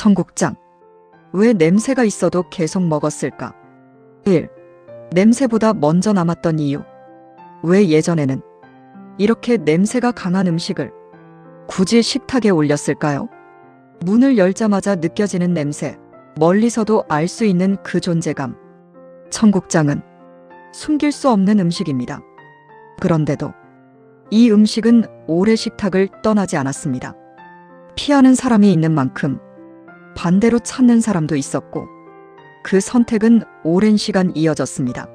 청국장. 왜 냄새가 있어도 계속 먹었을까? 1. 냄새보다 먼저 남았던 이유. 왜 예전에는 이렇게 냄새가 강한 음식을 굳이 식탁에 올렸을까요? 문을 열자마자 느껴지는 냄새, 멀리서도 알 수 있는 그 존재감. 청국장은 숨길 수 없는 음식입니다. 그런데도 이 음식은 오래 식탁을 떠나지 않았습니다. 피하는 사람이 있는 만큼 반대로 찾는 사람도 있었고, 그 선택은 오랜 시간 이어졌습니다.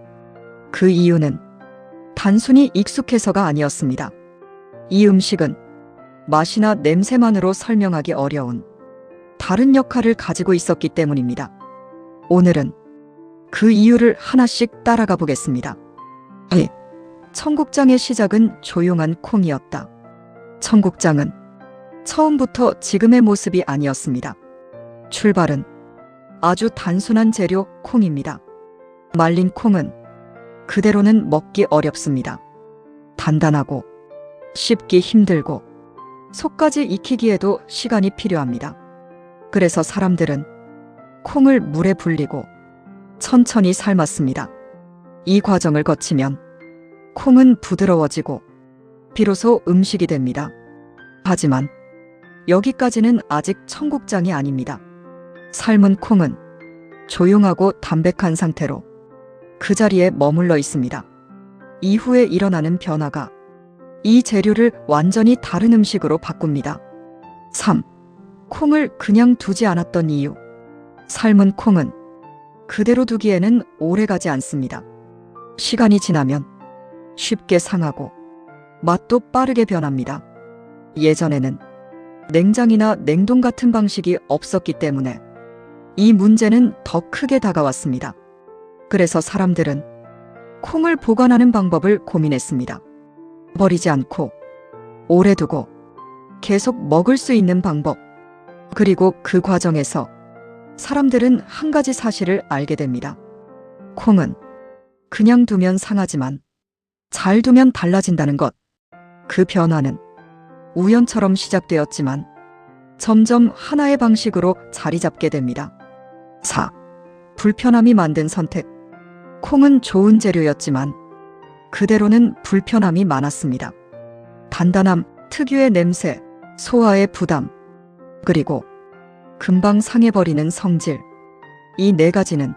그 이유는 단순히 익숙해서가 아니었습니다. 이 음식은 맛이나 냄새만으로 설명하기 어려운 다른 역할을 가지고 있었기 때문입니다. 오늘은 그 이유를 하나씩 따라가 보겠습니다. 1. 청국장의 시작은 조용한 콩이었다. 청국장은 처음부터 지금의 모습이 아니었습니다. 출발은 아주 단순한 재료 콩입니다. 말린 콩은 그대로는 먹기 어렵습니다. 단단하고 씹기 힘들고 속까지 익히기에도 시간이 필요합니다. 그래서 사람들은 콩을 물에 불리고 천천히 삶았습니다. 이 과정을 거치면 콩은 부드러워지고 비로소 음식이 됩니다. 하지만 여기까지는 아직 청국장이 아닙니다. 삶은 콩은 조용하고 담백한 상태로 그 자리에 머물러 있습니다. 이후에 일어나는 변화가 이 재료를 완전히 다른 음식으로 바꿉니다. 3. 콩을 그냥 두지 않았던 이유. 삶은 콩은 그대로 두기에는 오래가지 않습니다. 시간이 지나면 쉽게 상하고 맛도 빠르게 변합니다. 예전에는 냉장이나 냉동 같은 방식이 없었기 때문에 이 문제는 더 크게 다가왔습니다. 그래서 사람들은 콩을 보관하는 방법을 고민했습니다. 버리지 않고 오래 두고 계속 먹을 수 있는 방법. 그리고 그 과정에서 사람들은 한 가지 사실을 알게 됩니다. 콩은 그냥 두면 상하지만 잘 두면 달라진다는 것. 그 변화는 우연처럼 시작되었지만 점점 하나의 방식으로 자리 잡게 됩니다. 4. 불편함이 만든 선택. 콩은 좋은 재료였지만 그대로는 불편함이 많았습니다. 단단함, 특유의 냄새, 소화의 부담, 그리고 금방 상해버리는 성질. 이 네 가지는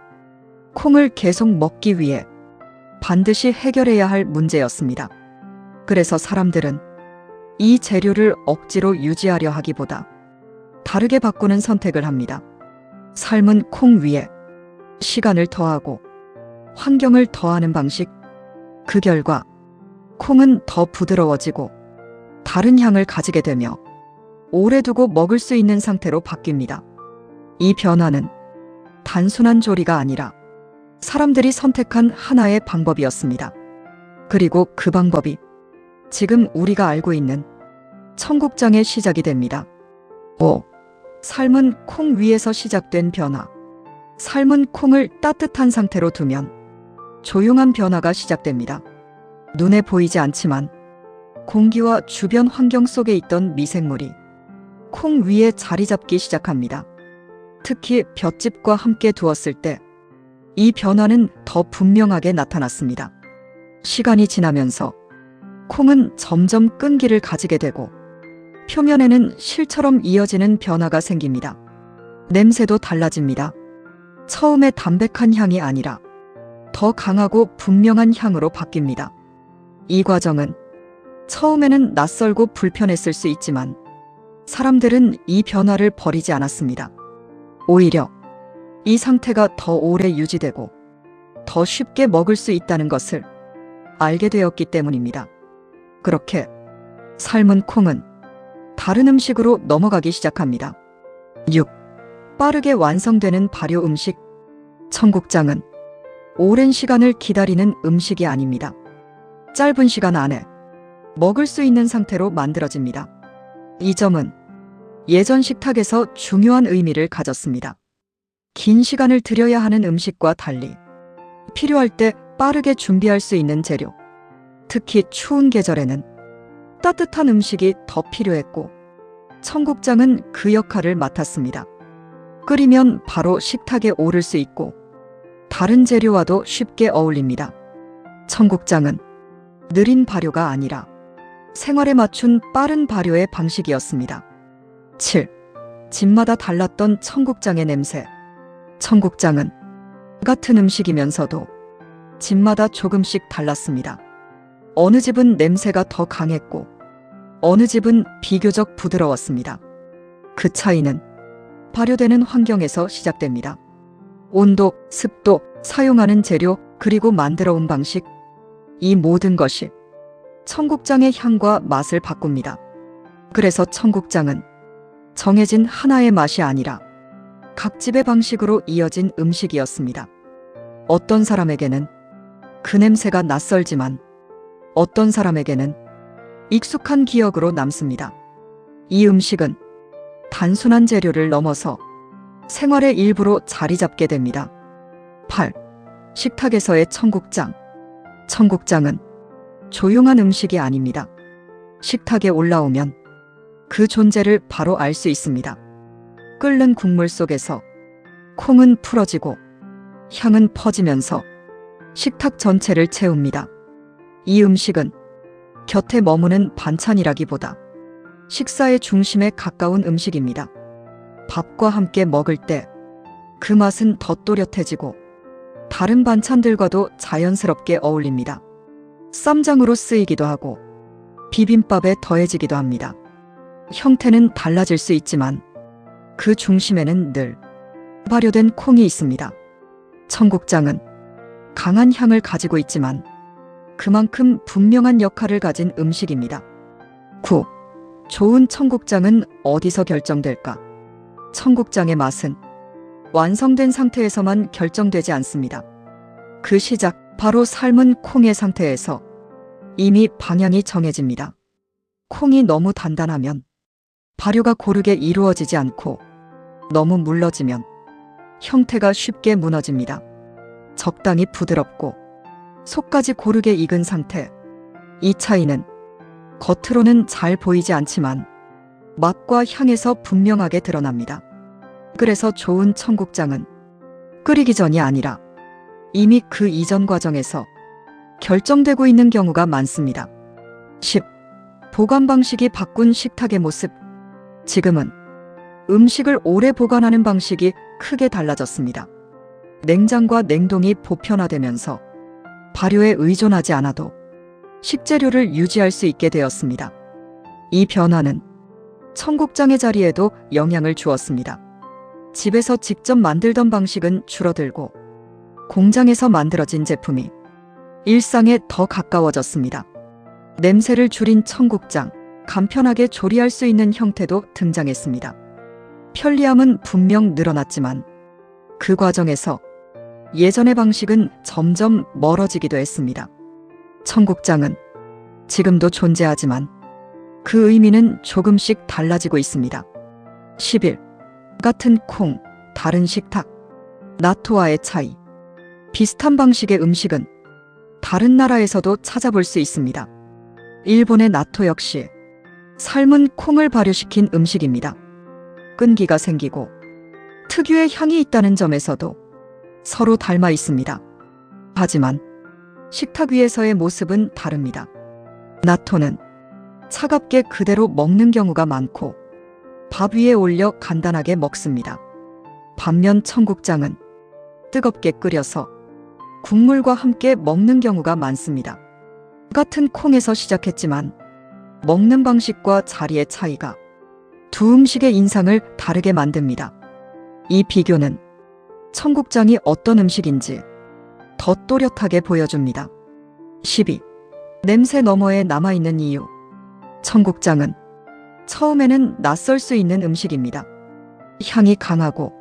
콩을 계속 먹기 위해 반드시 해결해야 할 문제였습니다. 그래서 사람들은 이 재료를 억지로 유지하려 하기보다 다르게 바꾸는 선택을 합니다. 삶은 콩 위에 시간을 더하고 환경을 더하는 방식. 그 결과 콩은 더 부드러워지고 다른 향을 가지게 되며 오래 두고 먹을 수 있는 상태로 바뀝니다. 이 변화는 단순한 조리가 아니라 사람들이 선택한 하나의 방법이었습니다. 그리고 그 방법이 지금 우리가 알고 있는 청국장의 시작이 됩니다. 5. 삶은 콩 위에서 시작된 변화. 삶은 콩을 따뜻한 상태로 두면 조용한 변화가 시작됩니다. 눈에 보이지 않지만 공기와 주변 환경 속에 있던 미생물이 콩 위에 자리 잡기 시작합니다. 특히 볏짚과 함께 두었을 때 이 변화는 더 분명하게 나타났습니다. 시간이 지나면서 콩은 점점 끈기를 가지게 되고 표면에는 실처럼 이어지는 변화가 생깁니다. 냄새도 달라집니다. 처음에 담백한 향이 아니라 더 강하고 분명한 향으로 바뀝니다. 이 과정은 처음에는 낯설고 불편했을 수 있지만 사람들은 이 변화를 버리지 않았습니다. 오히려 이 상태가 더 오래 유지되고 더 쉽게 먹을 수 있다는 것을 알게 되었기 때문입니다. 그렇게 삶은 콩은 다른 음식으로 넘어가기 시작합니다. 6. 빠르게 완성되는 발효 음식. 청국장은 오랜 시간을 기다리는 음식이 아닙니다. 짧은 시간 안에 먹을 수 있는 상태로 만들어집니다. 이 점은 예전 식탁에서 중요한 의미를 가졌습니다. 긴 시간을 들여야 하는 음식과 달리 필요할 때 빠르게 준비할 수 있는 재료. 특히 추운 계절에는 따뜻한 음식이 더 필요했고 청국장은 그 역할을 맡았습니다. 끓이면 바로 식탁에 오를 수 있고 다른 재료와도 쉽게 어울립니다. 청국장은 느린 발효가 아니라 생활에 맞춘 빠른 발효의 방식이었습니다. 7. 집마다 달랐던 청국장의 냄새. 청국장은 같은 음식이면서도 집마다 조금씩 달랐습니다. 어느 집은 냄새가 더 강했고 어느 집은 비교적 부드러웠습니다. 그 차이는 발효되는 환경에서 시작됩니다. 온도, 습도, 사용하는 재료, 그리고 만들어 온 방식, 이 모든 것이 청국장의 향과 맛을 바꿉니다. 그래서 청국장은 정해진 하나의 맛이 아니라 각 집의 방식으로 이어진 음식이었습니다. 어떤 사람에게는 그 냄새가 낯설지만 어떤 사람에게는 익숙한 기억으로 남습니다. 이 음식은 단순한 재료를 넘어서 생활의 일부로 자리 잡게 됩니다. 8. 식탁에서의 청국장. 청국장은 조용한 음식이 아닙니다. 식탁에 올라오면 그 존재를 바로 알 수 있습니다. 끓는 국물 속에서 콩은 풀어지고 향은 퍼지면서 식탁 전체를 채웁니다. 이 음식은 곁에 머무는 반찬이라기보다 식사의 중심에 가까운 음식입니다. 밥과 함께 먹을 때 그 맛은 더 또렷해지고 다른 반찬들과도 자연스럽게 어울립니다. 쌈장으로 쓰이기도 하고 비빔밥에 더해지기도 합니다. 형태는 달라질 수 있지만 그 중심에는 늘 발효된 콩이 있습니다. 청국장은 강한 향을 가지고 있지만 그만큼 분명한 역할을 가진 음식입니다. 9. 좋은 청국장은 어디서 결정될까? 청국장의 맛은 완성된 상태에서만 결정되지 않습니다. 그 시작, 바로 삶은 콩의 상태에서 이미 방향이 정해집니다. 콩이 너무 단단하면 발효가 고르게 이루어지지 않고 너무 물러지면 형태가 쉽게 무너집니다. 적당히 부드럽고 속까지 고르게 익은 상태, 이 차이는 겉으로는 잘 보이지 않지만 맛과 향에서 분명하게 드러납니다. 그래서 좋은 청국장은 끓이기 전이 아니라 이미 그 이전 과정에서 결정되고 있는 경우가 많습니다. 10. 보관 방식이 바꾼 식탁의 모습. 지금은 음식을 오래 보관하는 방식이 크게 달라졌습니다. 냉장과 냉동이 보편화되면서 발효에 의존하지 않아도 식재료를 유지할 수 있게 되었습니다. 이 변화는 청국장의 자리에도 영향을 주었습니다. 집에서 직접 만들던 방식은 줄어들고 공장에서 만들어진 제품이 일상에 더 가까워졌습니다. 냄새를 줄인 청국장, 간편하게 조리할 수 있는 형태도 등장했습니다. 편리함은 분명 늘어났지만 그 과정에서 예전의 방식은 점점 멀어지기도 했습니다. 청국장은 지금도 존재하지만 그 의미는 조금씩 달라지고 있습니다. 11. 같은 콩, 다른 식탁. 나토와의 차이. 비슷한 방식의 음식은 다른 나라에서도 찾아볼 수 있습니다. 일본의 나토 역시 삶은 콩을 발효시킨 음식입니다. 끈기가 생기고 특유의 향이 있다는 점에서도 서로 닮아 있습니다. 하지만 식탁 위에서의 모습은 다릅니다. 나토는 차갑게 그대로 먹는 경우가 많고 밥 위에 올려 간단하게 먹습니다. 반면 청국장은 뜨겁게 끓여서 국물과 함께 먹는 경우가 많습니다. 같은 콩에서 시작했지만 먹는 방식과 자리의 차이가 두 음식의 인상을 다르게 만듭니다. 이 비교는 청국장이 어떤 음식인지 더 또렷하게 보여줍니다. 12. 냄새 너머에 남아있는 이유. 청국장은 처음에는 낯설 수 있는 음식입니다. 향이 강하고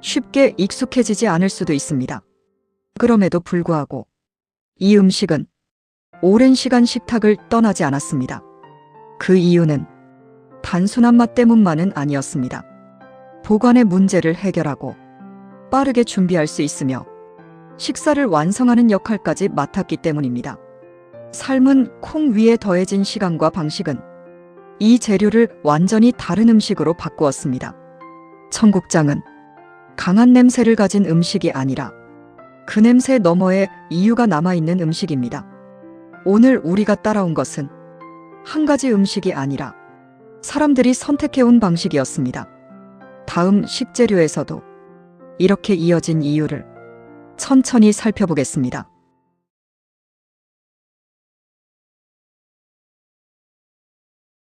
쉽게 익숙해지지 않을 수도 있습니다. 그럼에도 불구하고 이 음식은 오랜 시간 식탁을 떠나지 않았습니다. 그 이유는 단순한 맛 때문만은 아니었습니다. 보관의 문제를 해결하고 빠르게 준비할 수 있으며 식사를 완성하는 역할까지 맡았기 때문입니다. 삶은 콩 위에 더해진 시간과 방식은 이 재료를 완전히 다른 음식으로 바꾸었습니다. 청국장은 강한 냄새를 가진 음식이 아니라 그 냄새 너머에 이유가 남아있는 음식입니다. 오늘 우리가 따라온 것은 한 가지 음식이 아니라 사람들이 선택해온 방식이었습니다. 다음 식재료에서도 이렇게 이어진 이유를 천천히 살펴보겠습니다.